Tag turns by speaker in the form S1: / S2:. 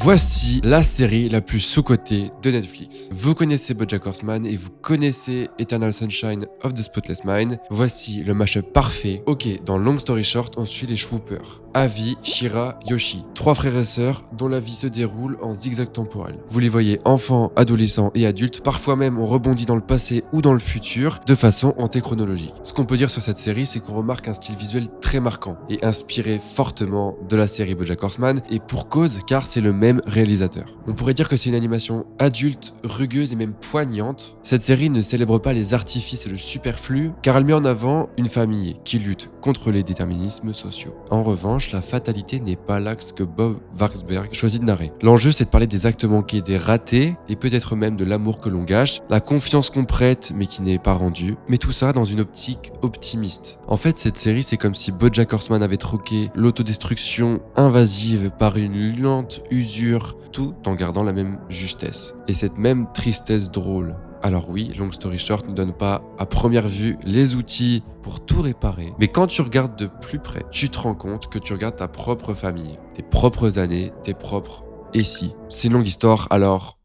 S1: Voici la série la plus sous-cotée de Netflix. Vous connaissez BoJack Horseman et vous connaissez Eternal Sunshine of the Spotless Mind. Voici le mashup parfait. Ok, dans Long Story Short, on suit les Schwoopers. Avi, Shira, Yoshi. 3 frères et sœurs dont la vie se déroule en zigzag temporel. Vous les voyez enfants, adolescents et adultes. Parfois même on rebondit dans le passé ou dans le futur de façon antéchronologique. Ce qu'on peut dire sur cette série, c'est qu'on remarque un style visuel très marquant et inspiré fortement de la série BoJack Horseman, et pour cause, car c'est le même réalisateur. On pourrait dire que c'est une animation adulte, rugueuse et même poignante. Cette série ne célèbre pas les artifices et le superflu, car elle met en avant une famille qui lutte contre les déterminismes sociaux. En revanche, la fatalité n'est pas l'axe que Bob Waksberg choisit de narrer. L'enjeu, c'est de parler des actes manqués, des ratés, et peut-être même de l'amour que l'on gâche, la confiance qu'on prête mais qui n'est pas rendue, mais tout ça dans une optique optimiste. En fait, cette série, c'est comme si BoJack Horseman avait troqué l'autodestruction invasive par une lente usure, tout en gardant la même justesse. Et cette même tristesse drôle. Alors oui, Long Story Short ne donne pas à première vue les outils pour tout réparer, mais quand tu regardes de plus près, tu te rends compte que tu regardes ta propre famille, tes propres années, tes propres « et si ». C'est une longue histoire, alors